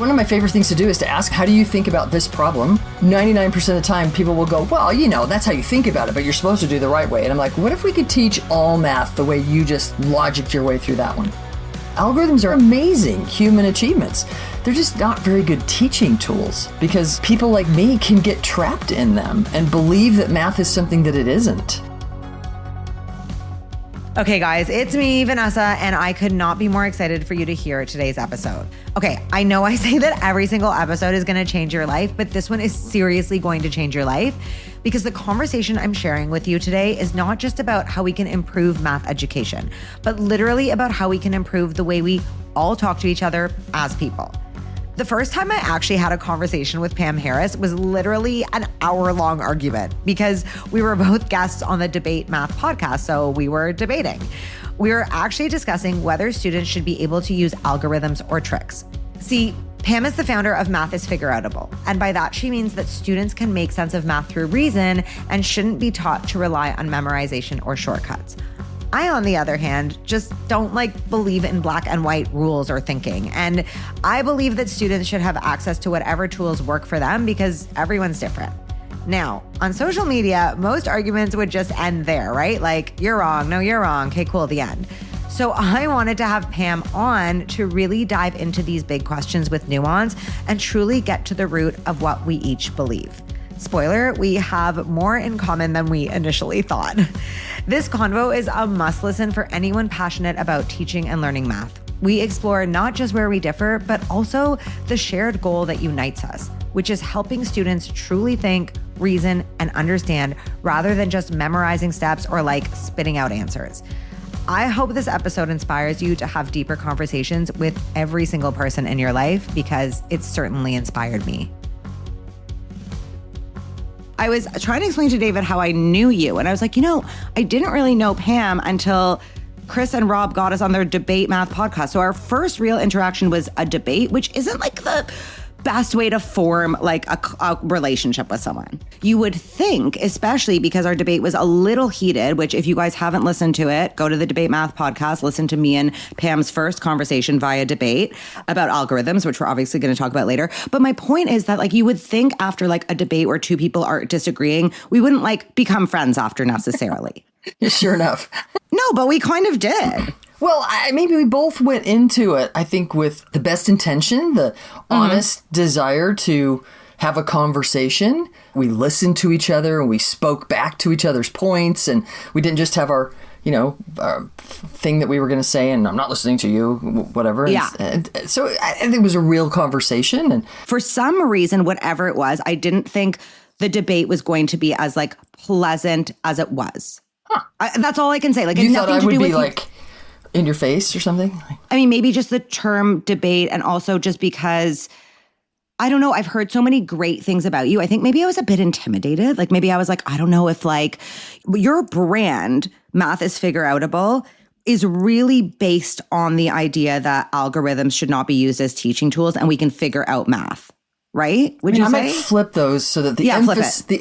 One of my favorite things to do is to ask, how do you think about this problem? 99% of the time, people will go, well, that's how you think about it, but you're supposed to do the right way. And I'm like, what if we could teach all math the way you just logicked your way through that one? Algorithms are amazing human achievements. They're just not very good teaching tools because people like me can get trapped in them and believe that math is something that it isn't. Okay, guys, it's me, Vanessa, and I could not be more excited for you to hear today's episode. Okay, I know I say that every single episode is going to change your life, but this one is seriously going to change your life because the conversation I'm sharing with you today is not just about how we can improve math education, but literally about how we can improve the way we all talk to each other as people. The first time I actually had a conversation with Pam Harris was literally an hour-long argument because we were both guests on the DebateMath Podcast, so we were debating. We were actually discussing whether students should be able to use algorithms or tricks. See, Pam is the founder of Math Is Figureoutable, and by that she means that students can make sense of math through reason and shouldn't be taught to rely on memorization or shortcuts. I, on the other hand, just don't believe in black and white rules or thinking. And I believe that students should have access to whatever tools work for them because everyone's different. Now, on social media, most arguments would just end there, right? Like, you're wrong, no, you're wrong, okay, cool, the end. So I wanted to have Pam on to really dive into these big questions with nuance and truly get to the root of what we each believe. Spoiler, we have more in common than we initially thought. This convo is a must listen for anyone passionate about teaching and learning math. We explore not just where we differ, but also the shared goal that unites us, which is helping students truly think, reason, and understand rather than just memorizing steps or spitting out answers. I hope this episode inspires you to have deeper conversations with every single person in your life because it's certainly inspired me. I was trying to explain to David how I knew you. And I was like, I didn't really know Pam until Chris and Rob got us on their DebateMath podcast. So our first real interaction was a debate, which isn't the best way to form a relationship with someone. You would think, especially because our debate was a little heated, which if you guys haven't listened to it, go to the DebateMath podcast, listen to me and Pam's first conversation via debate about algorithms, which we're obviously going to talk about later. But my point is that you would think after a debate where two people are disagreeing, we wouldn't become friends after necessarily. Sure enough. No, but we kind of did. Well, maybe we both went into it, I think, with the best intention, the honest desire to have a conversation. We listened to each other and we spoke back to each other's points, and we didn't just have our thing that we were going to say, and I'm not listening to you, whatever. Yeah. And so I think it was a real conversation. And for some reason, whatever it was, I didn't think the debate was going to be as pleasant as it was. Huh. That's all I can say. You thought I would be in your face or something? I mean, maybe just the term debate, and also just because, I don't know, I've heard so many great things about you. I think maybe I was a bit intimidated. Maybe I was I don't know if your brand, Math Is Figureoutable, is really based on the idea that algorithms should not be used as teaching tools and we can figure out math. Right? Would you say? I might flip those so that the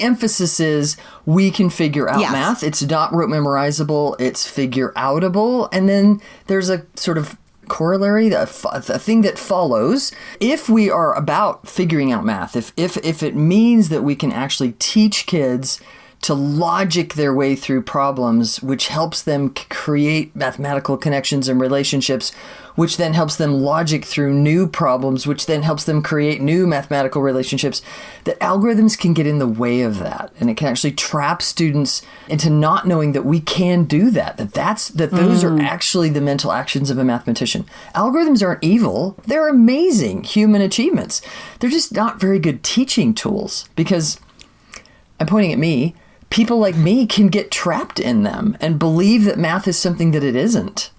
emphasis is we can figure out math. It's not rote memorizable. It's figureoutable. And then there's a sort of corollary, a thing that follows. If we are about figuring out math, if it means that we can actually teach kids to logic their way through problems, which helps them create mathematical connections and relationships, which then helps them logic through new problems, which then helps them create new mathematical relationships, that algorithms can get in the way of that. And it can actually trap students into not knowing that we can do that, that those are actually the mental actions of a mathematician. Algorithms aren't evil. They're amazing human achievements. They're just not very good teaching tools because, I'm pointing at me, people like me can get trapped in them and believe that math is something that it isn't.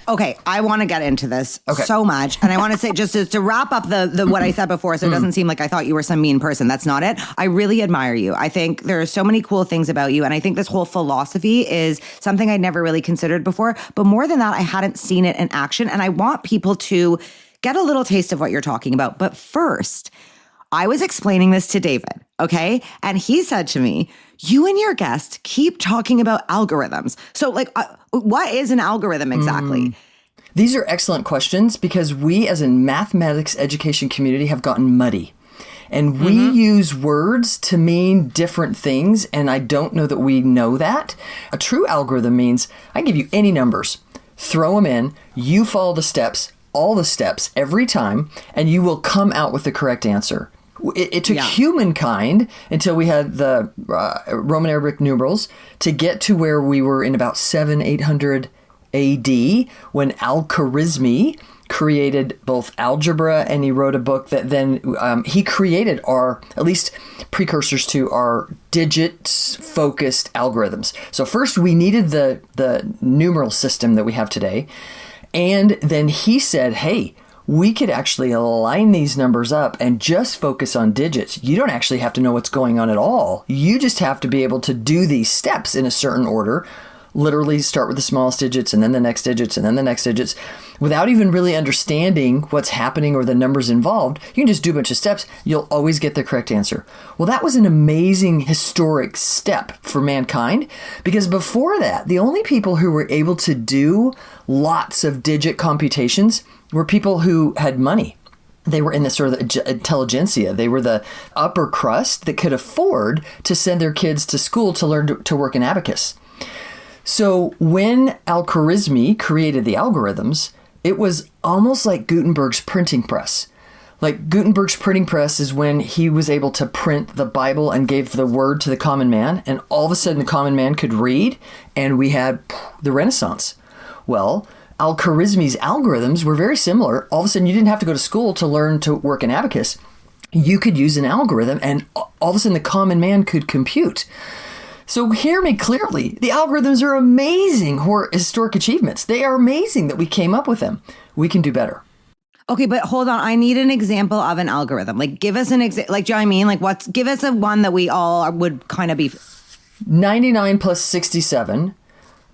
Okay, I want to get into this so much. And I want to say, just to wrap up the what I said before, so it doesn't seem like I thought you were some mean person. That's not it. I really admire you. I think there are so many cool things about you. And I think this whole philosophy is something I'd never really considered before. But more than that, I hadn't seen it in action. And I want people to get a little taste of what you're talking about. But first, I was explaining this to David, okay? And he said to me, you and your guest keep talking about algorithms. So what is an algorithm exactly? These are excellent questions because we as a mathematics education community have gotten muddy. And we use words to mean different things, and I don't know that we know that. A true algorithm means I can give you any numbers, throw them in, you follow the steps, all the steps, every time, and you will come out with the correct answer. It took humankind until we had the Roman Arabic numerals to get to where we were in about 800 AD when Al-Khwarizmi created both algebra, and he wrote a book that then he created our, at least precursors to our digits-focused algorithms. So first we needed the numeral system that we have today. And then he said, hey, we could actually align these numbers up and just focus on digits. You don't actually have to know what's going on at all. You just have to be able to do these steps in a certain order. Literally start with the smallest digits and then the next digits and then the next digits without even really understanding what's happening or the numbers involved. You can just do a bunch of steps. You'll always get the correct answer. Well, that was an amazing historic step for mankind because before that, the only people who were able to do lots of digit computations were people who had money. They were in the sort of the intelligentsia. They were the upper crust that could afford to send their kids to school to learn to work in abacus. So when Al-Khwarizmi created the algorithms, it was almost like Gutenberg's printing press. Like Gutenberg's printing press is when he was able to print the Bible and gave the word to the common man, and all of a sudden the common man could read, and we had the Renaissance. Well, Al-Khwarizmi's algorithms were very similar. All of a sudden you didn't have to go to school to learn to work in abacus. You could use an algorithm, and all of a sudden the common man could compute. So hear me clearly. The algorithms are amazing historic achievements. They are amazing that we came up with them. We can do better. Okay, but hold on. I need an example of an algorithm. Like, give us an example. Like, do you know what I mean? Like, give us a one that we all would kind of be. 99 plus 67.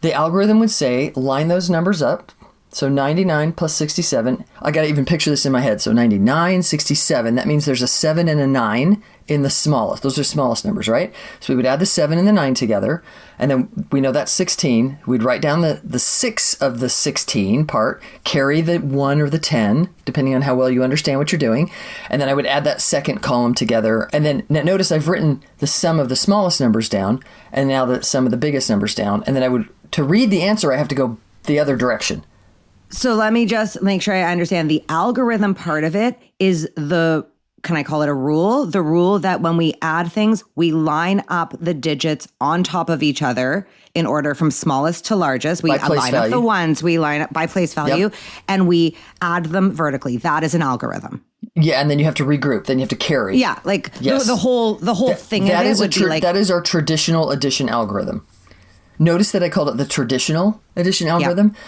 The algorithm would say, line those numbers up. So 99 plus 67. I got to even picture this in my head. So 99, 67. That means there's a 7 and a 9 in the smallest. Those are smallest numbers, right? So we would add the 7 and the 9 together. And then we know that's 16. We'd write down the 6 of the 16 part, carry the 1 or the 10, depending on how well you understand what you're doing. And then I would add that second column together. And then notice I've written the sum of the smallest numbers down, and now the sum of the biggest numbers down. And then to read the answer, I have to go the other direction. So let me just make sure I understand. The algorithm part of it is can I call it a rule? The rule that when we add things, we line up the digits on top of each other in order from smallest to largest. We line up the ones, we line up by place value, and we add them vertically. That is an algorithm. Yeah, and then you have to regroup. Then you have to carry. Yeah, like the whole thing of it would be like... That is our traditional addition algorithm. Notice that I called it the traditional addition algorithm. Yeah.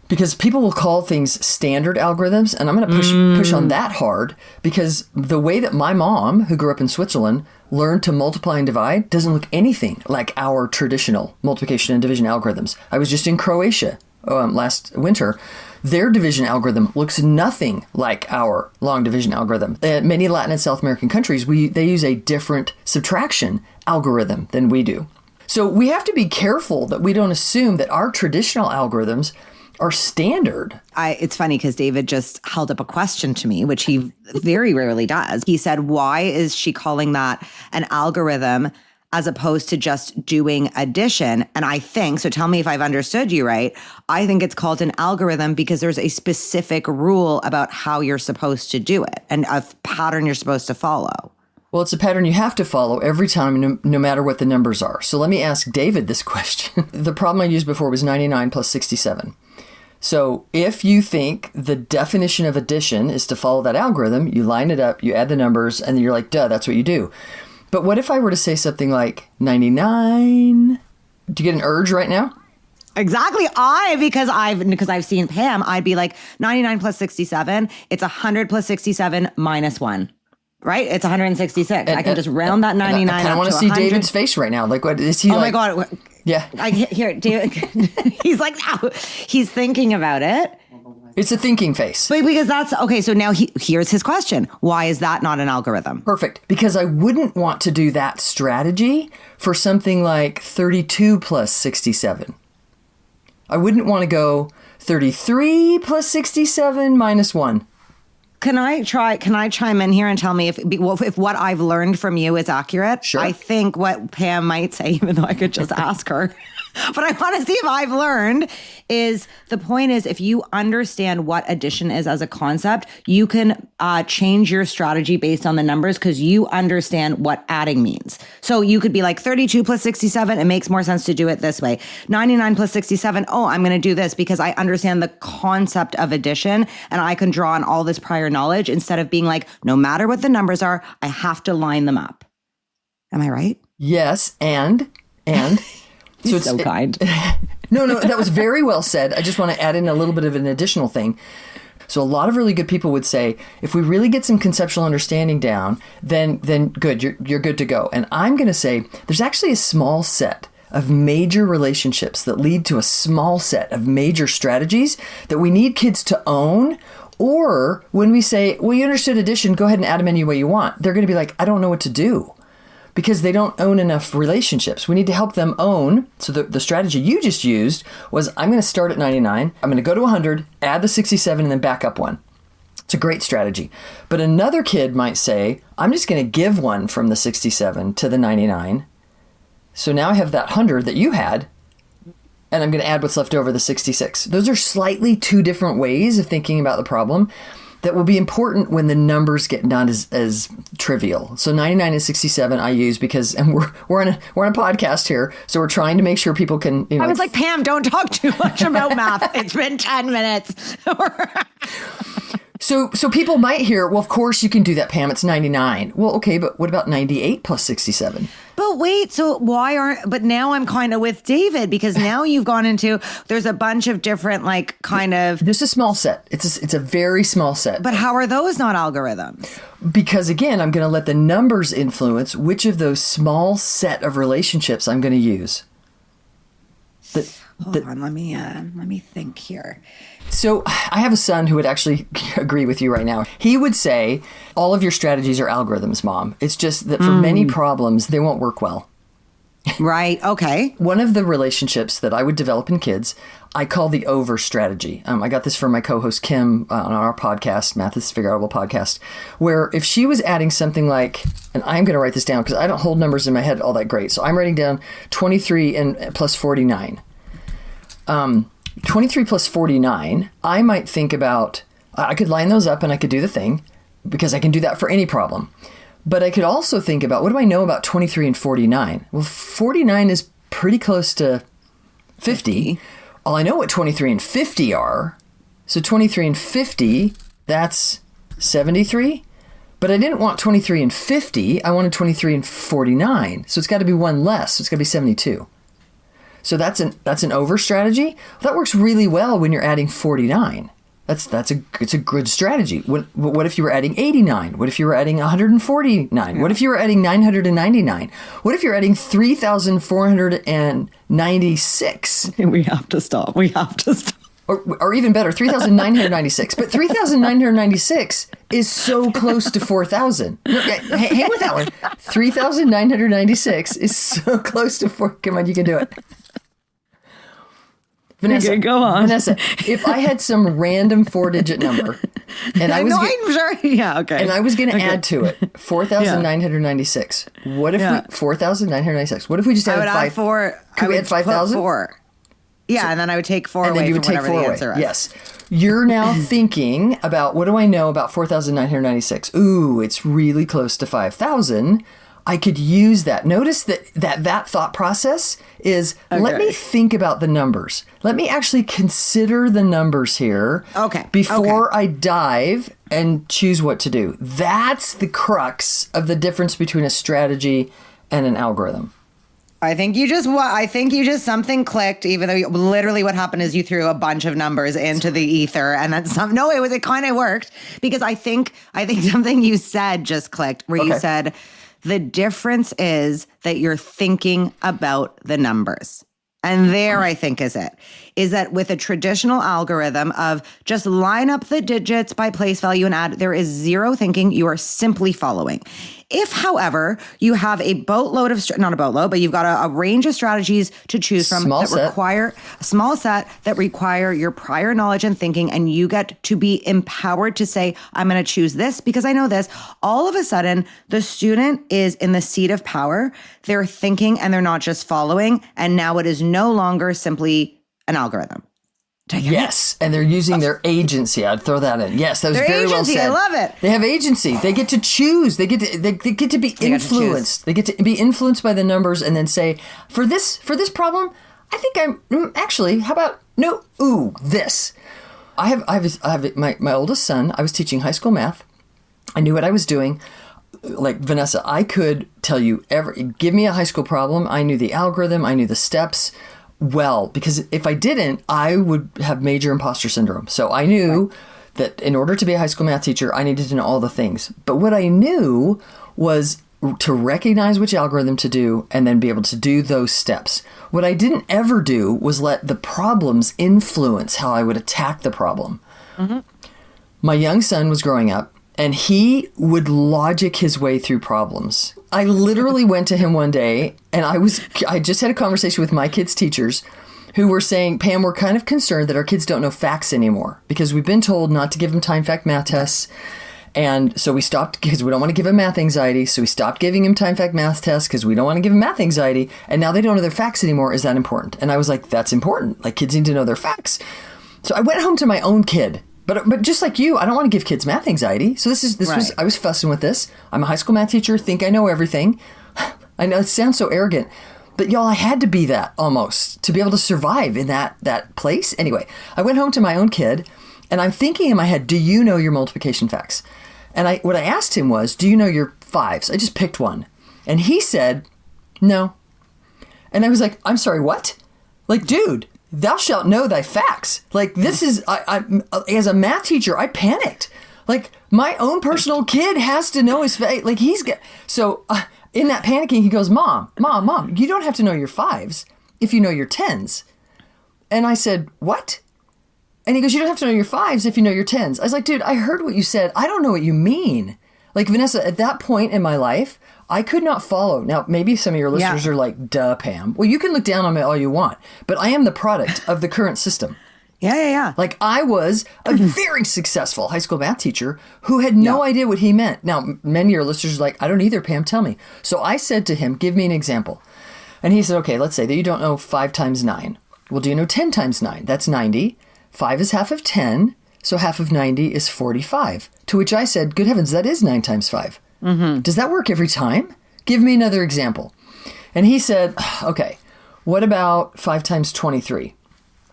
Because people will call things standard algorithms, and I'm going to push on that hard because the way that my mom, who grew up in Switzerland, learned to multiply and divide doesn't look anything like our traditional multiplication and division algorithms. I was just in Croatia last winter. Their division algorithm looks nothing like our long division algorithm. In many Latin and South American countries, they use a different subtraction algorithm than we do. So we have to be careful that we don't assume that our traditional algorithms are standard. It's funny because David just held up a question to me, which he very rarely does. He said, why is she calling that an algorithm as opposed to just doing addition? And I think, so tell me if I've understood you right, I think it's called an algorithm because there's a specific rule about how you're supposed to do it and a pattern you're supposed to follow. Well, it's a pattern you have to follow every time, no matter what the numbers are. So let me ask David this question. The problem I used before was 99 plus 67. So if you think the definition of addition is to follow that algorithm, you line it up, you add the numbers, and you're like, duh, that's what you do. But what if I were to say something like 99? Do you get an urge right now? Exactly. Because I've seen Pam, I'd be like 99 plus 67. It's 100 plus 67 minus 1. Right? It's 166. I can just round that 99 up to 100. I kind of want to see David's face right now. Like, what is he? Oh my God. Yeah. David, he's like, no, he's thinking about it. It's a thinking face. But because that's, okay, so now here's his question. Why is that not an algorithm? Perfect. Because I wouldn't want to do that strategy for something like 32 plus 67. I wouldn't want to go 33 plus 67 minus 1. Can I chime in here and tell me if what I've learned from you is accurate? Sure. I think what Pam might say, even though I could just ask her, but I want to see if I've learned, is the point is if you understand what addition is as a concept, you can change your strategy based on the numbers because you understand what adding means. So you could be like 32 plus 67, it makes more sense to do it this way. 99 plus 67, oh, I'm going to do this because I understand the concept of addition and I can draw on all this prior knowledge instead of being like, no matter what the numbers are, I have to line them up. Am I right? Yes, and So it's so kind. No, that was very well said. I just want to add in a little bit of an additional thing. So a lot of really good people would say, if we really get some conceptual understanding down, then good, you're good to go. And I'm going to say there's actually a small set of major relationships that lead to a small set of major strategies that we need kids to own. Or when we say, well, you understood addition, go ahead and add them any way you want. They're going to be like, I don't know what to do. Because they don't own enough relationships. We need to help them own. So the strategy you just used was, I'm going to start at 99. I'm going to go to 100, add the 67, and then back up 1. It's a great strategy. But another kid might say, I'm just going to give 1 from the 67 to the 99. So now I have that 100 that you had, and I'm going to add what's left over, the 66. Those are slightly two different ways of thinking about the problem that will be important when the numbers get not as trivial. So 99 and 67 I use because, and we're on a podcast here, so we're trying to make sure people can. I was like, Pam, don't talk too much about math. It's been 10 minutes. So people might hear, well, of course you can do that, Pam. It's 99. Well, okay, but what about 98 plus 67? But wait, so but now I'm kind of with David because now you've gone into, there's a bunch of different Just a small set. It's a very small set. But how are those not algorithms? Because again, I'm going to let the numbers influence which of those small set of relationships I'm going to use. Hold on, let me think here. So I have a son who would actually agree with you right now. He would say, all of your strategies are algorithms, Mom. It's just that for many problems, they won't work well. Right. Okay. One of the relationships that I would develop in kids, I call the over strategy. I got this from my co-host Kim on our podcast, Math Is Figureoutable podcast, where if she was adding something like, and I'm going to write this down because I don't hold numbers in my head all that great. So I'm writing down 23 and plus 49. 23 plus 49, I might think about, I could line those up and I could do the thing because I can do that for any problem. But I could also think about, what do I know about 23 and 49? Well, 49 is pretty close to 50. Well, I know what 23 and 50 are. So 23 and 50, that's 73. But I didn't want 23 and 50. I wanted 23 and 49. So it's got to be one less. So it's got to be 72. So that's an over strategy. That works really well when you're adding 49. It's a good strategy. What if you were adding 89? What if you were adding 149? Yeah. What if you were adding 999? What if you're adding 3,496? We have to stop. Or even better, 3,996. But 3,996 is so close to 4,000. Hang with that one. 3,996 is so close to 4. Come on, you can do it. Vanessa, okay, go on. Vanessa, if I had some random 4-digit number, and I was I'm sure. Yeah, okay. And I was going to add to it 4,996. What if 4,996? What if we just added 5? Could we add 5,000? 4. Yeah, so, and then I would take 4 away from whatever the answer is. Yes. You're now thinking about, what do I know about 4,996? Ooh, it's really close to 5,000. I could use that. Notice that thought process is, let me think about the numbers. Let me actually consider the numbers here before I dive and choose what to do. That's the crux of the difference between a strategy and an algorithm. I think you just something clicked, even though literally what happened is you threw a bunch of numbers into the ether and then some. No, it kind of worked because I think something you said just clicked where you said, the difference is that you're thinking about the numbers. And there, I think, is it. is that with a traditional algorithm of just line up the digits by place value and add, there is zero thinking. You are simply following. If, however, you have a boatload of, not a boatload, but you've got a range of strategies to choose from require a small set that require your prior knowledge and thinking, and you get to be empowered to say, I'm going to choose this because I know this. All of a sudden, the student is in the seat of power. They're thinking and they're not just following. And now it is no longer simply an algorithm. Yes, and they're using their agency. I'd throw that in. Yes, that was very well said. I love it. They have agency. They get to choose. They get to be influenced. They get to be influenced by the numbers, and then say, for this problem, I think I'm actually. How about this? I have my oldest son. I was teaching high school math. I knew what I was doing. Like Vanessa, I could tell you give me a high school problem. I knew the algorithm. I knew the steps. Well, because if I didn't, I would have major imposter syndrome. So I knew that in order to be a high school math teacher, I needed to know all the things. But what I knew was to recognize which algorithm to do and then be able to do those steps. What I didn't ever do was let the problems influence how I would attack the problem. Mm-hmm. My young son was growing up, and he would logic his way through problems. I literally went to him one day, and I just had a conversation with my kids' teachers who were saying, Pam, we're kind of concerned that our kids don't know facts anymore because we've been told not to give them time fact math tests. And so we stopped because we don't want to give them math anxiety. So we stopped giving them time fact math tests because we don't want to give them math anxiety. And now they don't know their facts anymore. Is that important? And I was like, that's important. Like, kids need to know their facts. So I went home to my own kid. But just like you, I don't want to give kids math anxiety. So I was fussing with this. I'm a high school math teacher, think I know everything. I know it sounds so arrogant, but y'all, I had to be that almost to be able to survive in that place. Anyway, I went home to my own kid, and I'm thinking in my head, do you know your multiplication facts? And what I asked him was, do you know your fives? I just picked one. And he said, no. And I was like, I'm sorry, what? Like, dude, thou shalt know thy facts. Like, this is, I as a math teacher, I panicked. Like, my own personal kid has to know his facts. Like, so in that panicking, he goes, Mom, you don't have to know your fives if you know your tens. And I said, what? And he goes, you don't have to know your fives if you know your tens. I was like, dude, I heard what you said. I don't know what you mean. Like, Vanessa, at that point in my life, I could not follow. Now, maybe some of your listeners are like, duh, Pam. Well, you can look down on me all you want, but I am the product of the current system. Yeah. Like, I was a very successful high school math teacher who had no idea what he meant. Now, many of your listeners are like, I don't either, Pam, tell me. So I said to him, give me an example. And he said, okay, let's say that you don't know 5 times 9. Well, do you know 10 times 9? That's 90. 5 is half of 10, so half of 90 is 45. To which I said, good heavens, that is 9 times 5. Mm-hmm. Does that work every time? Give me another example. And he said, okay, what about 5 times 23?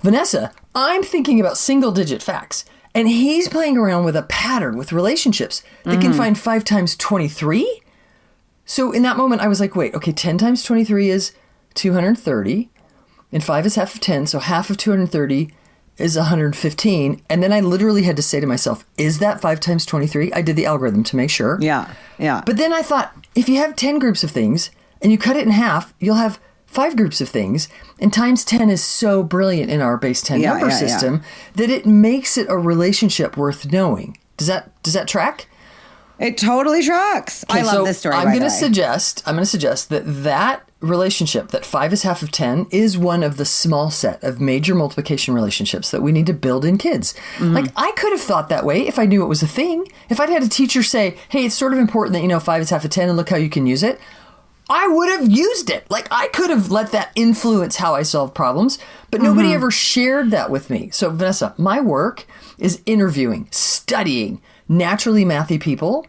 Vanessa, I'm thinking about single-digit facts, and he's playing around with a pattern with relationships that can find 5 times 23? So in that moment, I was like, wait, okay, 10 times 23 is 230, and 5 is half of 10, so half of 230 is 115. And then I literally had to say to myself, is that 5 times 23? I did the algorithm to make sure. Yeah. But then I thought, if you have 10 groups of things and you cut it in half, you'll have 5 groups of things. And times 10 is so brilliant in our base 10 number system that it makes it a relationship worth knowing. Does that track? It totally tracks. Okay, I love this story. I'm going to suggest that relationship, that 5 is half of 10, is one of the small set of major multiplication relationships that we need to build in kids. Mm-hmm. Like, I could have thought that way if I knew it was a thing. If I'd had a teacher say, hey, it's sort of important that you know 5 is half of 10 and look how you can use it, I would have used it. Like, I could have let that influence how I solve problems, but nobody ever shared that with me. So, Vanessa, my work is interviewing, studying naturally mathy people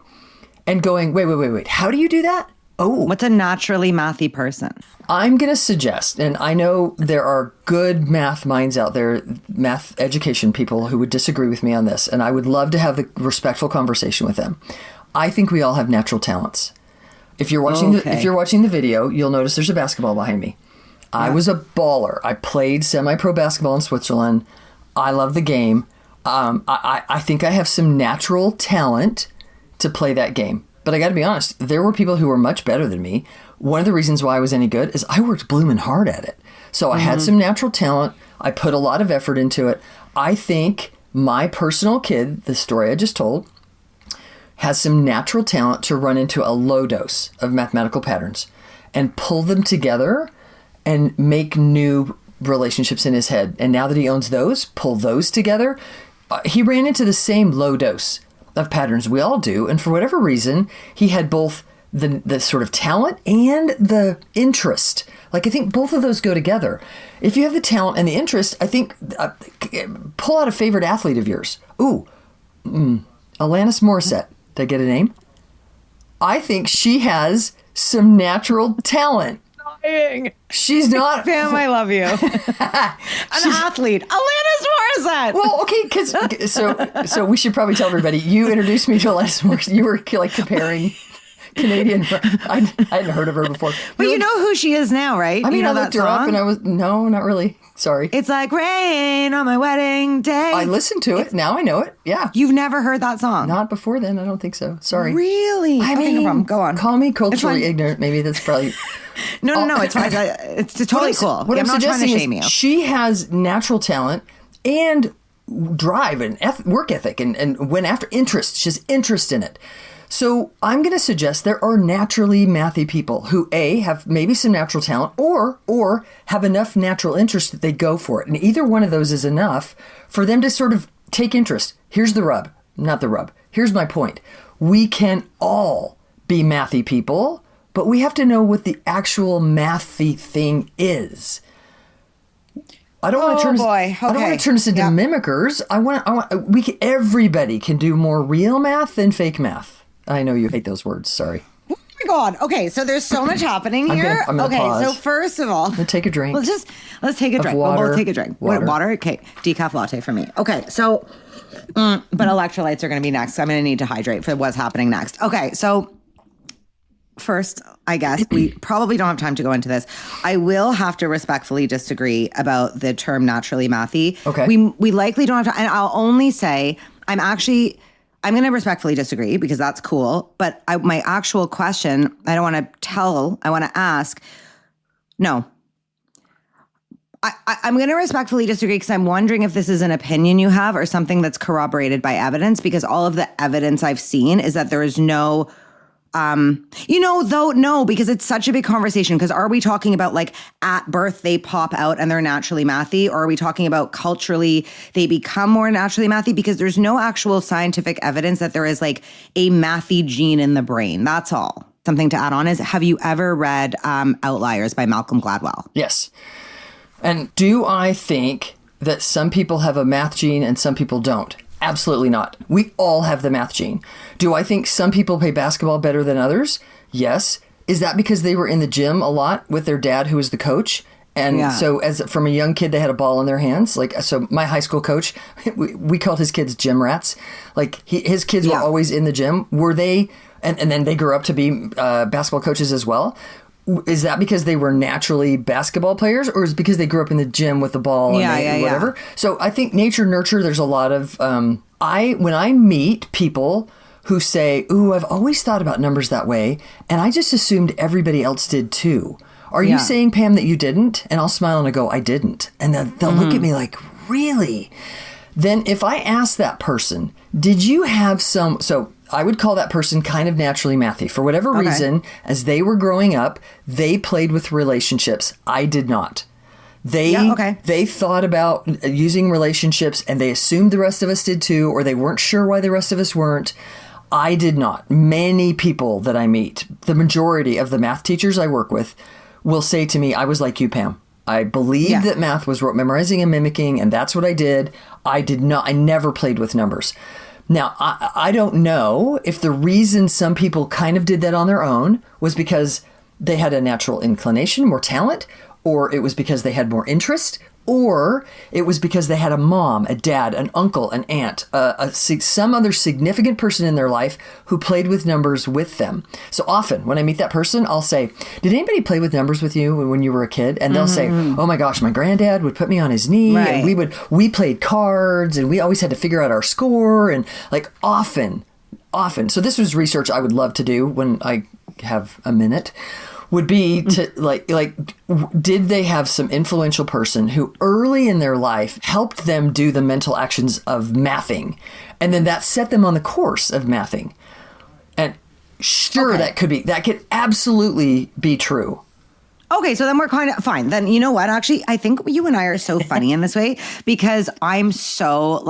and going, wait, how do you do that? Oh. What's a naturally mathy person? I'm going to suggest, and I know there are good math minds out there, math education people who would disagree with me on this, and I would love to have the respectful conversation with them. I think we all have natural talents. If you're watching the video, you'll notice there's a basketball behind me. Yeah. I was a baller. I played semi-pro basketball in Switzerland. I love the game. I think I have some natural talent to play that game. But I got to be honest, there were people who were much better than me. One of the reasons why I was any good is I worked bloomin' hard at it. So I had some natural talent. I put a lot of effort into it. I think my personal kid, the story I just told, has some natural talent to run into a low dose of mathematical patterns and pull them together and make new relationships in his head. And now that he owns those, pull those together. He ran into the same low dose of patterns we all do. And for whatever reason, he had both the sort of talent and the interest. Like, I think both of those go together. If you have the talent and the interest, I think pull out a favorite athlete of yours. Ooh, Alanis Morissette. Did I get a name? I think she has some natural talent. She's not. Pam, I love you. An athlete. Alanis Morissette. Well, okay, so we should probably tell everybody. You introduced me to Alanis Morissette. You were like comparing Canadian. I hadn't heard of her before. But you know who she is now, right? I mean, you know I looked her up and no, not really. Sorry. It's like rain on my wedding day. I listened to it. Now I know it. Yeah. You've never heard that song? Not before then. I don't think so. Sorry. Really? I mean, no problem. Go on. Call me culturally ignorant. Maybe that's probably... No, it's fine. It's totally cool. What I'm not trying to shame you. She has natural talent and drive and work ethic and went after interest. She has interest in it. So I'm going to suggest there are naturally mathy people who A, have maybe some natural talent or have enough natural interest that they go for it. And either one of those is enough for them to sort of take interest. Here's the rub. Not the rub. Here's my point. We can all be mathy people, but we have to know what the actual mathy thing is. I don't want to turn. Okay. I don't want to turn us into mimickers. Everybody can do more real math than fake math. I know you hate those words. Sorry. Oh my God. Okay, so there's so much happening here. I'm gonna pause. So first of all, let's take a drink. Let's take a drink. Water. We'll both take a drink. Water. Okay, decaf latte for me. Okay, so but electrolytes are going to be next. So I'm going to need to hydrate for what's happening next. Okay, so first, I guess we probably don't have time to go into this. I will have to respectfully disagree about the term naturally mathy. Okay. We likely don't have to, and I'll only say I'm going to respectfully disagree because that's cool. But my actual question, I want to ask, no. I'm going to respectfully disagree because I'm wondering if this is an opinion you have or something that's corroborated by evidence, because all of the evidence I've seen is that there is no... no, because it's such a big conversation. Because are we talking about like at birth they pop out and they're naturally mathy, or are we talking about culturally they become more naturally mathy? Because there's no actual scientific evidence that there is like a mathy gene in the brain. That's all. Something to add on is, have you ever read Outliers by Malcolm Gladwell? Yes. And do I think that some people have a math gene and some people don't? Absolutely not. We all have the math gene. Do I think some people play basketball better than others? Yes. Is that because they were in the gym a lot with their dad, who was the coach? And so from a young kid, they had a ball in their hands. Like, so my high school coach, we called his kids gym rats. Like his kids were always in the gym. Were they, and then they grew up to be basketball coaches as well. Is that because they were naturally basketball players, or is it because they grew up in the gym with the ball and whatever? So I think nature, nurture, there's a lot of, when I meet people who say, ooh, I've always thought about numbers that way, and I just assumed everybody else did too. Are you saying, Pam, that you didn't? And I'll smile and I go, I didn't. And they'll look at me like, really? Then if I ask that person, did you have some, so I would call that person kind of naturally mathy. For whatever reason, as they were growing up, they played with relationships. I did not. They thought about using relationships and they assumed the rest of us did too, or they weren't sure why the rest of us weren't. I did not. Many people that I meet, the majority of the math teachers I work with, will say to me, I was like you, Pam. I believed that math was rote memorizing and mimicking, and that's what I did. I never played with numbers. Now, I don't know if the reason some people kind of did that on their own was because they had a natural inclination, more talent, or it was because they had more interest, or it was because they had a mom, a dad, an uncle, an aunt, some other significant person in their life who played with numbers with them. So often when I meet that person, I'll say, did anybody play with numbers with you when you were a kid? And they'll say, oh my gosh, my granddad would put me on his knee and we played cards and we always had to figure out our score, and like often. So this was research I would love to do when I have a minute. would be to did they have some influential person who early in their life helped them do the mental actions of mathing, and then that set them on the course of mathing? And sure, that could absolutely be true. Okay, so then we're kind of fine. Then you know what? Actually, I think you and I are so funny in this way, because I'm so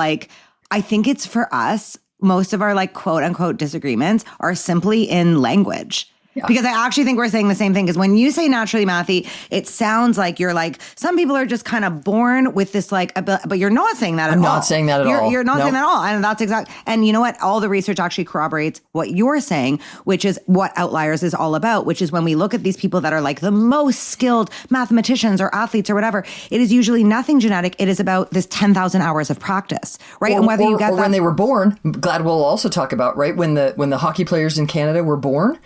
I think it's for us, most of our quote unquote disagreements are simply in language. Yeah. Because I actually think we're saying the same thing. Because when you say naturally mathy, it sounds like you're some people are just kind of born with this but you're not saying that at all. I'm not saying that at all. You're not saying that at all. And that's and you know what? All the research actually corroborates what you're saying, which is what Outliers is all about, which is when we look at these people that are the most skilled mathematicians or athletes or whatever, it is usually nothing genetic. It is about this 10,000 hours of practice, right? And whether you get or when they were born, glad we'll also talk about, right? When the hockey players in Canada were born,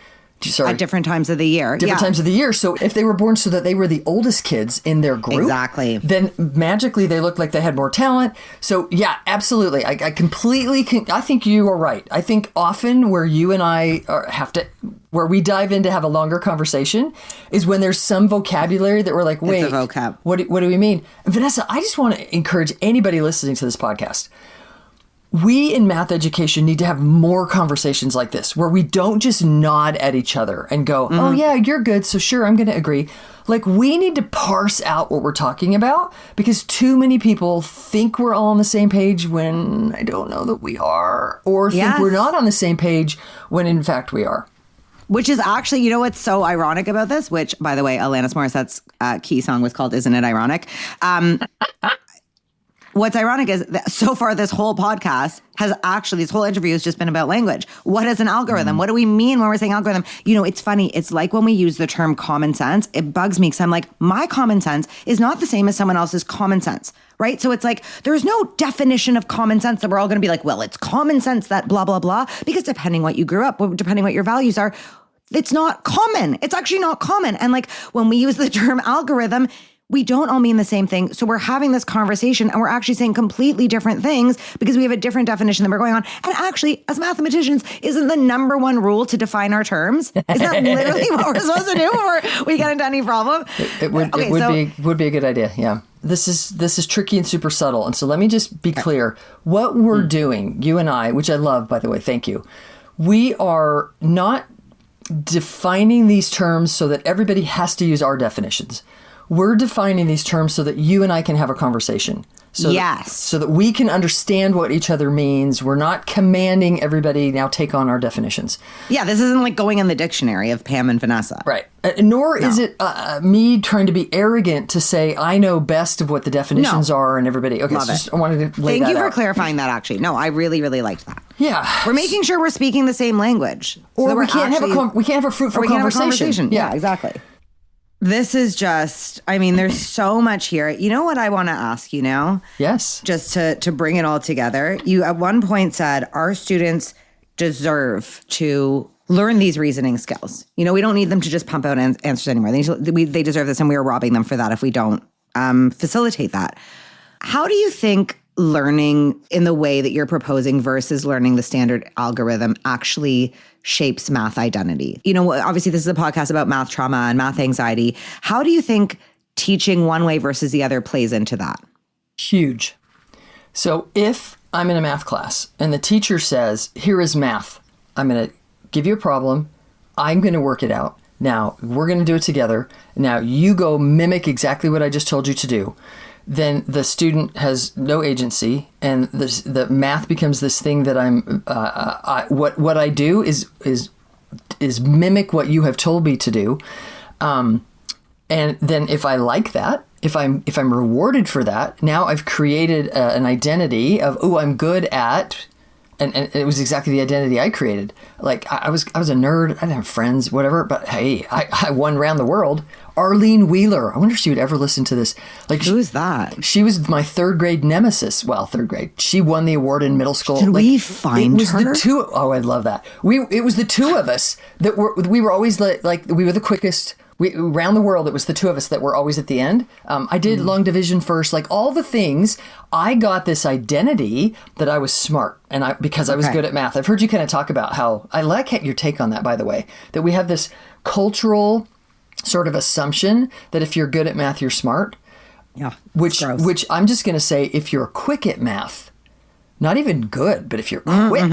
at different times of the year. Different times of the year. So if they were born so that they were the oldest kids in their group, exactly, then magically they looked like they had more talent. So yeah, absolutely. I completely, I think you are right. I think often where you and I where we dive in to have a longer conversation is when there's some vocabulary that we're like, wait, it's a vocab. What do we mean? And Vanessa, I just want to encourage anybody listening to this podcast. We in math education need to have more conversations like this, where we don't just nod at each other and go, oh yeah, you're good, so sure, I'm going to agree. We need to parse out what we're talking about, because too many people think we're all on the same page when I don't know that we are, or think we're not on the same page when in fact we are. Which is actually, you know what's so ironic about this, which, by the way, Alanis Morissette's key song was called Isn't It Ironic? What's ironic is that so far this whole podcast this whole interview has just been about language. What is an algorithm? What do we mean when we're saying algorithm? It's funny. It's like when we use the term common sense, it bugs me because I'm my common sense is not the same as someone else's common sense, right? So it's there's no definition of common sense that we're all going to be well, it's common sense that blah, blah, blah, because depending what you grew up, depending what your values are, it's not common. It's actually not common. And when we use the term algorithm, we don't all mean the same thing. So we're having this conversation and we're actually saying completely different things because we have a different definition that we're going on. And actually, as mathematicians, isn't the number one rule to define our terms? Is that literally what we're supposed to do before we get into any problem? It would be a good idea. Yeah. This is tricky and super subtle. And so let me just be clear. What we're doing, you and I, which I love, by the way, thank you. We are not defining these terms so that everybody has to use our definitions. We're defining these terms so that you and I can have a conversation. So that we can understand what each other means. We're not commanding everybody now take on our definitions. Yeah, this isn't going in the dictionary of Pam and Vanessa. Right. Nor is it me trying to be arrogant to say I know best of what the definitions are and everybody. Okay, I wanted to lay Thank that you for out. clarifying that, actually. No, I really, really liked that. Yeah. We're making sure we're speaking the same language. Or we can't have a fruitful conversation. Yeah, exactly. This is just, there's so much here. You know what I want to ask you now? Yes. Just to bring it all together. You at one point said our students deserve to learn these reasoning skills. We don't need them to just pump out answers anymore. They deserve this, and we are robbing them for that if we don't facilitate that. How do you think learning in the way that you're proposing versus learning the standard algorithm actually shapes math identity? Obviously this is a podcast about math trauma and math anxiety. How do you think teaching one way versus the other plays into that? Huge. So if I'm in a math class and the teacher says, here is math, I'm going to give you a problem. I'm going to work it out. Now we're going to do it together. Now you go mimic exactly what I just told you to do. Then the student has no agency, and the math becomes this thing that what I do is mimic what you have told me to do, and then if I like that, if I'm rewarded for that, now I've created an identity of I'm good at, and it was exactly the identity I created. I was a nerd, I didn't have friends, whatever, but hey, I won around the world. Arlene Wheeler. I wonder if she would ever listen to this. Who's that? She was my third grade nemesis. Well, third grade. She won the award in middle school. Should we find her? I'd love that. It was the two of us that we were always we were the quickest. Around the world, it was the two of us that were always at the end. I did long division first, all the things. I got this identity that I was smart, and because I was good at math. I've heard you kind of talk about how I like your take on that, by the way, that we have this cultural sort of assumption that if you're good at math, you're smart. Yeah. Which I'm just going to say, if you're quick at math, not even good, but if you're quick,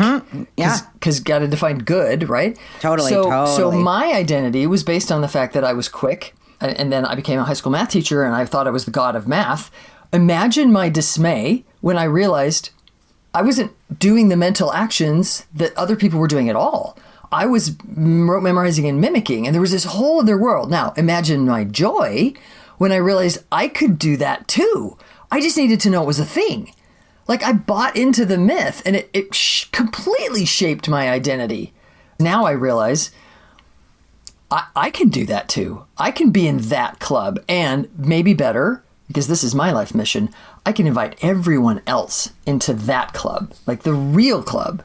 because got to define good, right? Totally. So my identity was based on the fact that I was quick, and then I became a high school math teacher, and I thought I was the god of math. Imagine my dismay when I realized I wasn't doing the mental actions that other people were doing at all. I was rote memorizing and mimicking, and there was this whole other world. Now, imagine my joy when I realized I could do that too. I just needed to know it was a thing. Like, I bought into the myth, and it completely shaped my identity. Now I realize I can do that too. I can be in that club, and maybe better, because this is my life mission, I can invite everyone else into that club, like the real club.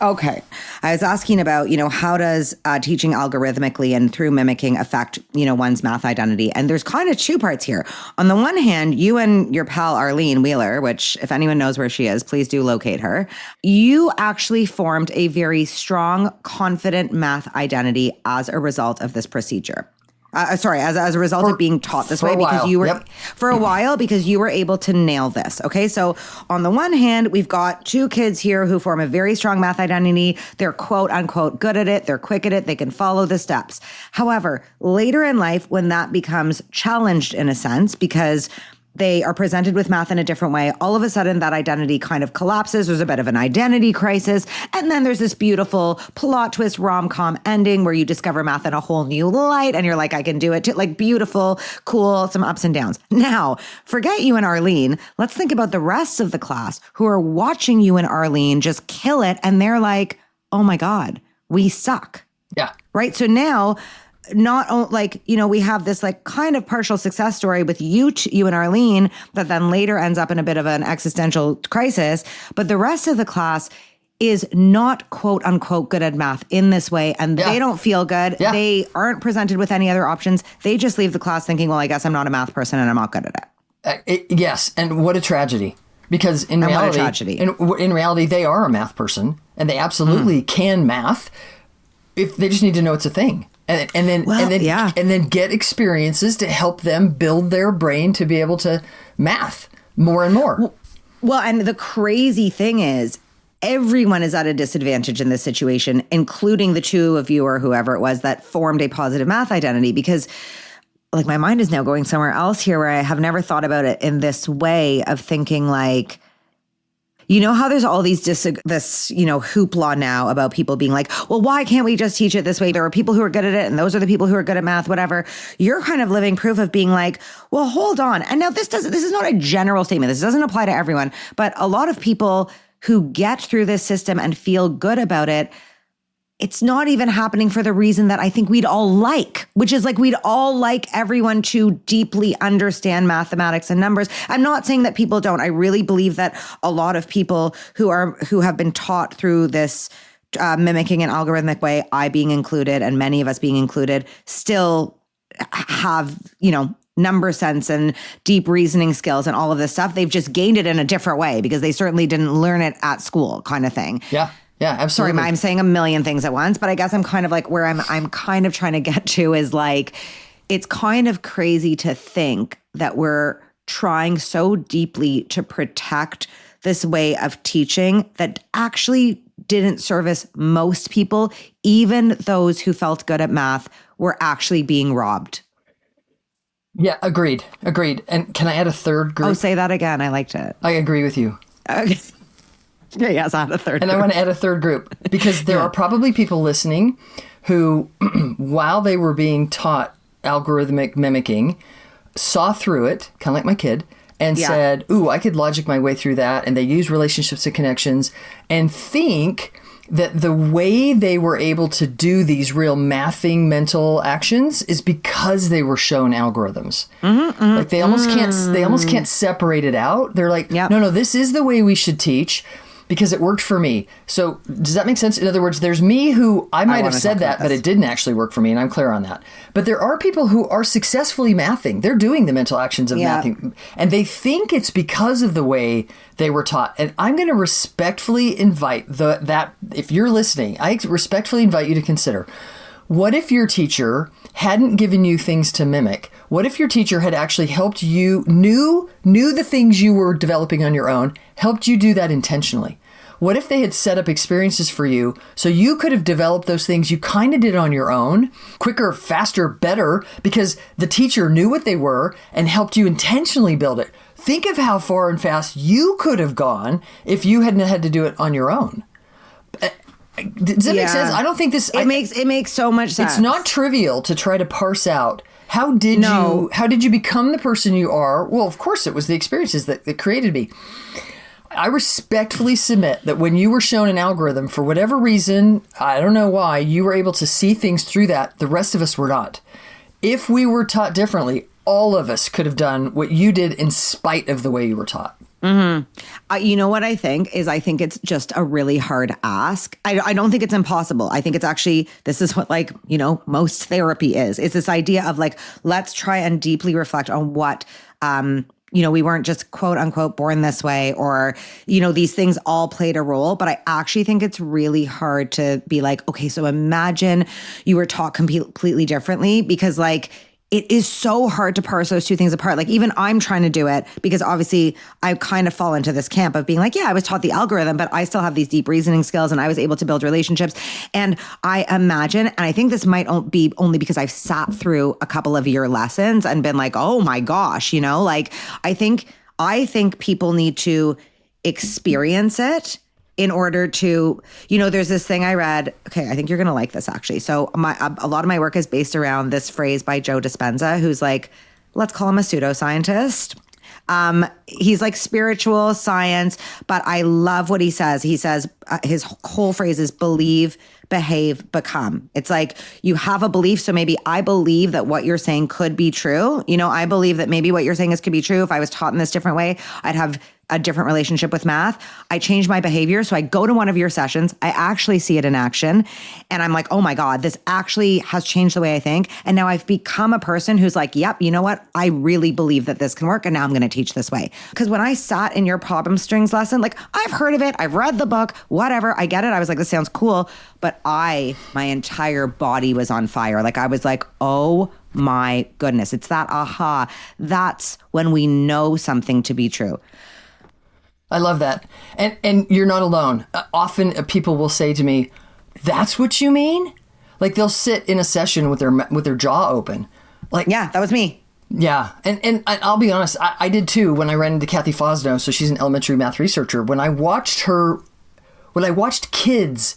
Okay. I was asking about, how does teaching algorithmically and through mimicking affect, one's math identity? And there's kind of two parts here. On the one hand, you and your pal Arlene Wheeler, which if anyone knows where she is, please do locate her. You actually formed a very strong, confident math identity as a result of this procedure. As a result of being taught this way, because you were for a while, because you were able to nail this. Okay. So on the one hand, we've got two kids here who form a very strong math identity. They're quote unquote good at it. They're quick at it. They can follow the steps. However, later in life, when that becomes challenged in a sense, because they are presented with math in a different way, all of a sudden that identity kind of collapses. There's a bit of an identity crisis. And then there's this beautiful plot twist rom-com ending where you discover math in a whole new light and you're like, I can do it too. Like, beautiful, cool, some ups and downs. Now, forget you and Arlene. Let's think about the rest of the class who are watching you and Arlene just kill it. And they're like, oh my God, we suck. Yeah. Right? So now, we have this kind of partial success story with you and Arlene that then later ends up in a bit of an existential crisis. But the rest of the class is not quote unquote good at math in this way. And they don't feel good. Yeah. They aren't presented with any other options. They just leave the class thinking, well, I guess I'm not a math person and I'm not good at it. Yes. And what a tragedy. Because in reality, they are a math person and they absolutely can math if they just need to know it's a thing. And then get experiences to help them build their brain to be able to math more and more. Well, and the crazy thing is, everyone is at a disadvantage in this situation, including the two of you or whoever it was that formed a positive math identity, because my mind is now going somewhere else here where I have never thought about it in this way of thinking how there's all these hoopla now about people being like, well, why can't we just teach it this way? There are people who are good at it, and those are the people who are good at math, whatever. You're kind of living proof of being like, well, hold on. And now this is not a general statement. This doesn't apply to everyone, but a lot of people who get through this system and feel good about it, it's not even happening for the reason that I think we'd all like, which is we'd all like everyone to deeply understand mathematics and numbers. I'm not saying that people don't. I really believe that a lot of people who have been taught through this mimicking an algorithmic way, I being included and many of us being included, still have, number sense and deep reasoning skills and all of this stuff. They've just gained it in a different way because they certainly didn't learn it at school, kind of thing. Yeah. Yeah, absolutely. Sorry, I'm saying a million things at once, but I guess I'm kind of where I'm kind of trying to get to is it's kind of crazy to think that we're trying so deeply to protect this way of teaching that actually didn't service most people, even those who felt good at math were actually being robbed. Yeah, agreed. And can I add a third group? Oh, say that again. I liked it. I agree with you. Okay. Yeah, yes, I have a third group. And I want to add a third group because there are probably people listening who, while they were being taught algorithmic mimicking, saw through it, kind of like my kid, and said, ooh, I could logic my way through that. And they use relationships and connections and think that the way they were able to do these real mathing mental actions is because they were shown algorithms. They almost can't separate it out. They're like, no, this is the way we should teach because it worked for me. So does that make sense? In other words, there's me who I might have said that, but it didn't actually work for me, and I'm clear on that. But there are people who are successfully mathing. They're doing the mental actions of mathing, and they think it's because of the way they were taught. And I'm going to respectfully invite that if you're listening, I respectfully invite you to consider, What if your teacher hadn't given you things to mimic? What if your teacher had actually helped you, knew the things you were developing on your own, helped you do that intentionally? What if they had set up experiences for you so you could have developed those things you kind of did on your own, quicker, faster, better, because the teacher knew what they were and helped you intentionally build it? Think of how far and fast you could have gone if you hadn't had to do it on your own. Does that make sense? I don't think this... It makes so much sense. It's not trivial to try to parse out how did you become the person you are? Well, of course, it was the experiences that created me. I respectfully submit that when you were shown an algorithm, for whatever reason, I don't know why, you were able to see things through that. The rest of us were not. If we were taught differently, all of us could have done what you did in spite of the way you were taught. Mm-hmm. You know what I think it's just a really hard ask. I don't think it's impossible. I think it's actually, this is what most therapy is. It's this idea of let's try and deeply reflect on what, we weren't just quote unquote born this way, or, these things all played a role. But I actually think it's really hard to be okay, so imagine you were taught completely differently, because it is so hard to parse those two things apart. Even I'm trying to do it, because obviously I kind of fall into this camp of being I was taught the algorithm, but I still have these deep reasoning skills and I was able to build relationships. And I imagine, and I think this might be only because I've sat through a couple of your lessons and been oh my gosh, I think people need to experience it in order to, there's this thing I read. Okay, I think you're going to like this actually. So a lot of my work is based around this phrase by Joe Dispenza, who's let's call him a pseudoscientist. He's spiritual science, but I love what he says. He says his whole phrase is believe, behave, become. It's you have a belief. So maybe I believe that what you're saying could be true. I believe that maybe what you're saying could be true. If I was taught in this different way, I'd have a different relationship with math. I change my behavior. So I go to one of your sessions. I actually see it in action. And I'm oh my God, this actually has changed the way I think. And now I've become a person who's yep, you know what? I really believe that this can work. And now I'm going to teach this way. Because when I sat in your problem strings lesson, I've heard of it. I've read the book, whatever. I get it. I was this sounds cool. But my entire body was on fire. I was oh my goodness. It's that aha. That's when we know something to be true. I love that. And you're not alone. Often people will say to me, that's what you mean? They'll sit in a session with their jaw open. Yeah, that was me. Yeah. And I'll be honest, I did too when I ran into Kathy Fosno. So she's an elementary math researcher. When I watched kids,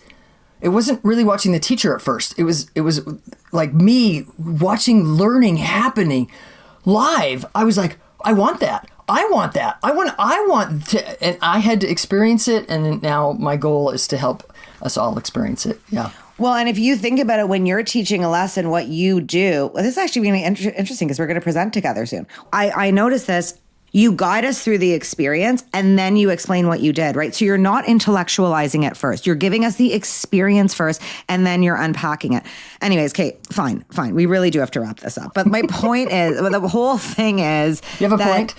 it wasn't really watching the teacher at first. It was me watching learning happening live. I was I want that. I want that. I want to, and I had to experience it. And now my goal is to help us all experience it. Yeah. Well, and if you think about it, when you're teaching a lesson, what you do, this is actually going to be interesting because we're going to present together soon. I noticed this. You guide us through the experience and then you explain what you did, right? So you're not intellectualizing it first. You're giving us the experience first and then you're unpacking it. Anyways, Kate, fine. We really do have to wrap this up. But my point is, the whole thing is... You have a point?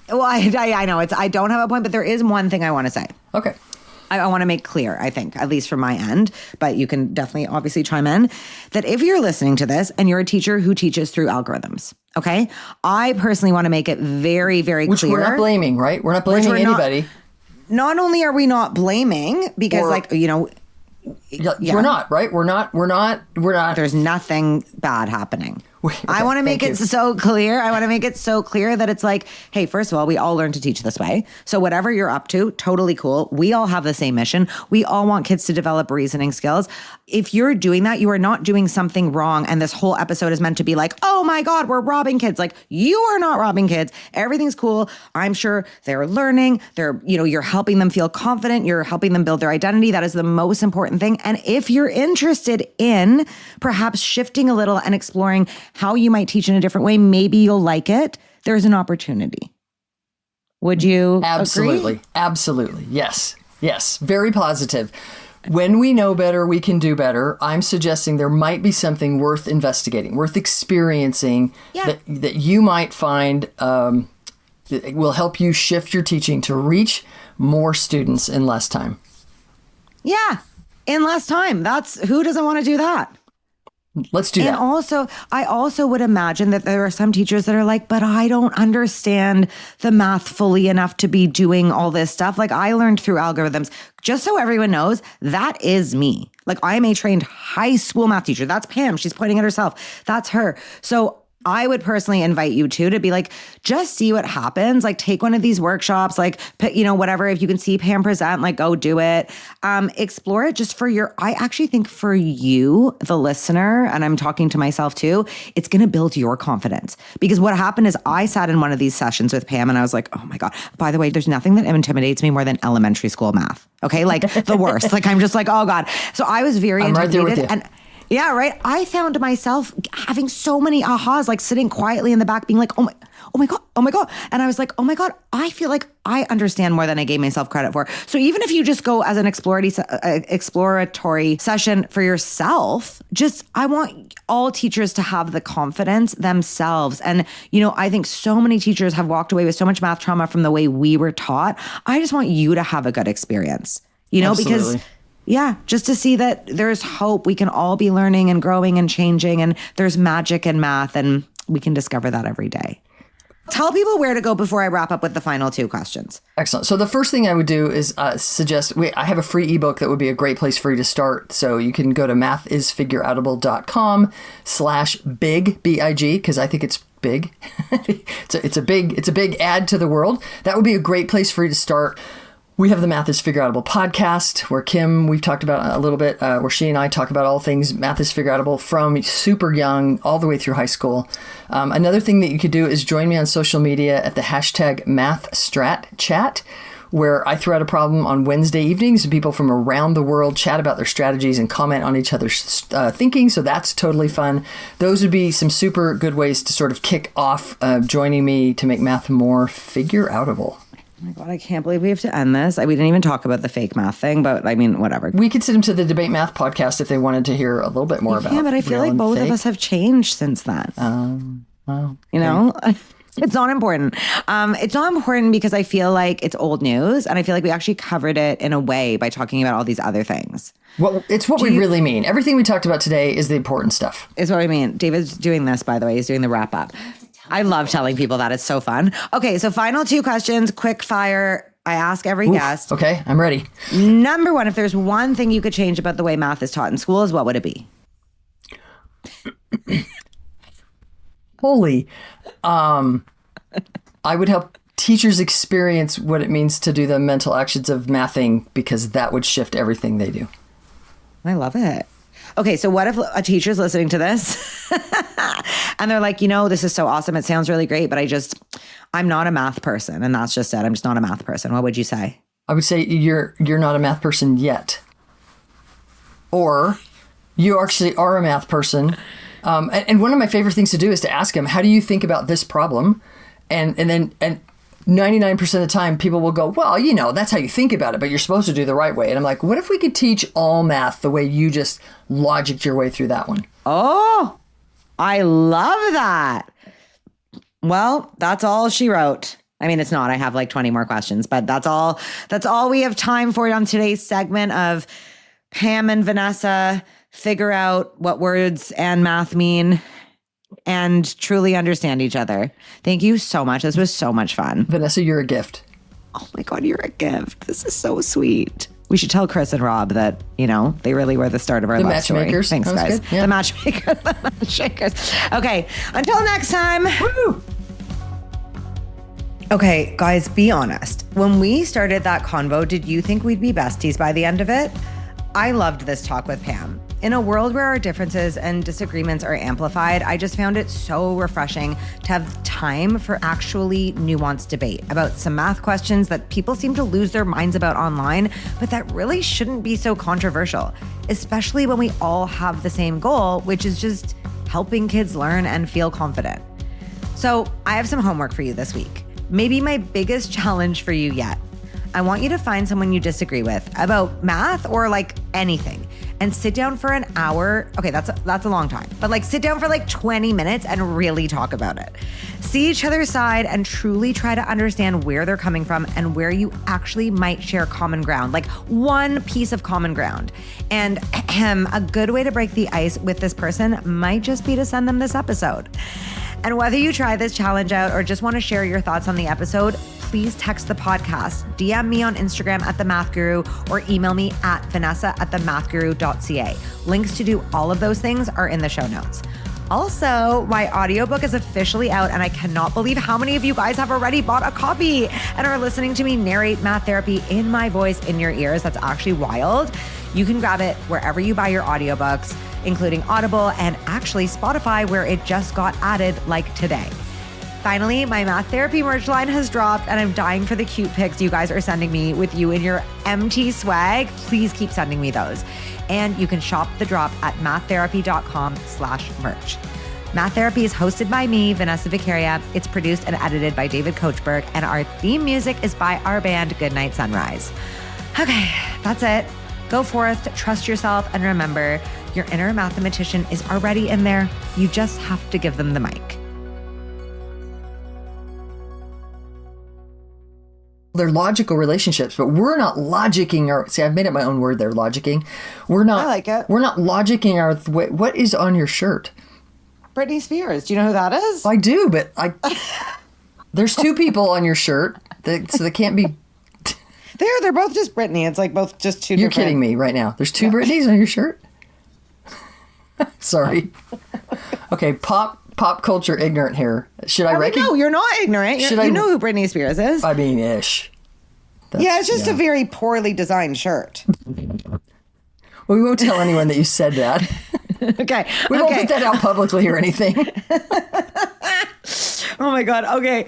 Well, I know. I don't have a point, but there is one thing I want to say. Okay. I want to make clear, I think, at least from my end, but you can definitely obviously chime in, that if you're listening to this and you're a teacher who teaches through algorithms, okay? I personally want to make it very, very clear. Which we're not blaming, right? We're not blaming anybody. Not only are we not blaming, because we're not, right? We're not. There's nothing bad happening. Okay, I want to make it so clear. I want to make it so clear that it's hey, first of all, we all learn to teach this way. So whatever you're up to, totally cool. We all have the same mission. We all want kids to develop reasoning skills. If you're doing that, you are not doing something wrong. And this whole episode is meant to be oh my God, we're robbing kids. You are not robbing kids. Everything's cool. I'm sure they're learning. You're helping them feel confident. You're helping them build their identity. That is the most important thing. And if you're interested in perhaps shifting a little and exploring how you might teach in a different way, maybe you'll like it. There's an opportunity. Would you Absolutely. agree? Absolutely. Yes. Very positive. When we know better, we can do better. I'm suggesting there might be something worth investigating, worth experiencing that you might find that will help you shift your teaching to reach more students in less time. Yeah. In less time. Who doesn't want to do that? Let's do that. And I also would imagine that there are some teachers that are like, but I don't understand the math fully enough to be doing all this stuff. Like I learned through algorithms. Just so everyone knows, that is me. Like I am a trained high school math teacher. That's Pam. She's pointing at herself. That's her. So I would personally invite you to be like, just see what happens. Like take one of these workshops, like, whatever. If you can see Pam present, like go do it. Explore it just I actually think for you, the listener, and I'm talking to myself too, it's going to build your confidence. Because what happened is I sat in one of these sessions with Pam and I was like, oh my God, by the way, there's nothing that intimidates me more than elementary school math. Okay. Like the worst. Like I'm just like, oh God. So I was very intimidated. Right there with you. Yeah, right. I found myself having so many ahas, like sitting quietly in the back being like, oh my God. And I was like, oh my God, I feel like I understand more than I gave myself credit for. So even if you just go as an exploratory session for yourself, I want all teachers to have the confidence themselves. And, I think so many teachers have walked away with so much math trauma from the way we were taught. I just want you to have a good experience, Absolutely. Because yeah, just to see that there's hope. We can all be learning and growing and changing, and there's magic in math, and we can discover that every day. Tell people where to go before I wrap up with the final 2 questions. Excellent. So the first thing I would do is suggest, I have a free ebook that would be a great place for you to start. So you can go to mathisfigureoutable.com/big, B-I-G, because I think it's big. it's a big add to the world. That would be a great place for you to start. We have the Math Is Figureoutable podcast where we've talked about a little bit, where she and I talk about all things Math Is Figureoutable from super young all the way through high school. Another thing that you could do is join me on social media at the hashtag MathStratChat, where I throw out a problem on Wednesday evenings and people from around the world chat about their strategies and comment on each other's thinking. So that's totally fun. Those would be some super good ways to sort of kick off joining me to make math more figure-outable. Oh my God, I can't believe we have to end this. We didn't even talk about the fake math thing, but I mean, whatever. We could send them to the DebateMath Podcast if they wanted to hear a little bit more about it. Yeah, but I feel like both of us have changed since then. Well, It's not important. It's not important because I feel like it's old news, and I feel like we actually covered it in a way by talking about all these other things. Well, it's what we really mean. Everything we talked about today is the important stuff. Is what I mean. David's doing this, by the way. He's doing the wrap up. I love telling people that. It's so fun. Okay, so final 2 questions, quick fire. I ask every guest. Okay, I'm ready. Number 1, if there's one thing you could change about the way math is taught in schools, what would it be? Holy. I would help teachers experience what it means to do the mental actions of mathing, because that would shift everything they do. I love it. Okay, so what if a teacher's listening to this and they're like, this is so awesome. It sounds really great, but I'm not a math person. And that's just it. I'm just not a math person. What would you say? I would say you're not a math person yet. Or you actually are a math person. And one of my favorite things to do is to ask them, how do you think about this problem? And 99% of the time people will go, well, that's how you think about it, but you're supposed to do the right way. And I'm like, what if we could teach all math the way you just logicked your way through that one? Oh, I love that. Well, that's all she wrote. I mean, it's not. I have like 20 more questions, but that's all we have time for on today's segment of Pam and Vanessa figure out what words and math mean and truly understand each other. Thank you so much. This was so much fun. Vanessa, you're a gift. Oh my God, you're a gift. This is so sweet. We should tell Chris and Rob that, they really were the start of our love story. Matchmakers. Thanks, guys. Yeah. The matchmakers. Okay, until next time. Woo! Okay, guys, be honest. When we started that convo, did you think we'd be besties by the end of it? I loved this talk with Pam. In a world where our differences and disagreements are amplified, I just found it so refreshing to have time for actually nuanced debate about some math questions that people seem to lose their minds about online, but that really shouldn't be so controversial, especially when we all have the same goal, which is just helping kids learn and feel confident. So I have some homework for you this week. Maybe my biggest challenge for you yet. I want you to find someone you disagree with about math or like anything, and sit down for an hour. Okay, that's a long time, but like sit down for like 20 minutes and really talk about it. See each other's side and truly try to understand where they're coming from and where you actually might share common ground, like one piece of common ground. And a good way to break the ice with this person might just be to send them this episode. And whether you try this challenge out or just want to share your thoughts on the episode, please text the podcast, DM me on Instagram at The Math Guru, or email me at vanessa@themathguru.ca. Links to do all of those things are in the show notes. Also, my audiobook is officially out, and I cannot believe how many of you guys have already bought a copy and are listening to me narrate math therapy in my voice in your ears. That's actually wild. You can grab it wherever you buy your audiobooks, including Audible and actually Spotify, where it just got added like today. Finally, my math therapy merch line has dropped, and I'm dying for the cute pics you guys are sending me with you in your MT swag. Please keep sending me those. And you can shop the drop at maththerapy.com/merch. Math Therapy is hosted by me, Vanessa Vicaria. It's produced and edited by David Kochberg, and our theme music is by our band Goodnight Sunrise. Okay, that's it. Go forth, trust yourself, and remember, your inner mathematician is already in there. You just have to give them the mic. They're logical relationships, but we're not logicking our... See, I've made up my own word there, logicking. We're not... I like it. We're not logicking our... What is on your shirt? Britney Spears. Do you know who that is? I do, but there's two people on your shirt, so they can't be... They're both just Britney. It's like both just two You're different... kidding me right now. There's two Britneys on your shirt? Sorry. Okay, pop culture ignorant here. Should I recognize? No, you're not ignorant. You know who Britney Spears is. I mean, ish. It's just a very poorly designed shirt. Well, we won't tell anyone that you said that. Okay. We won't put that out publicly or anything. Oh my God. Okay.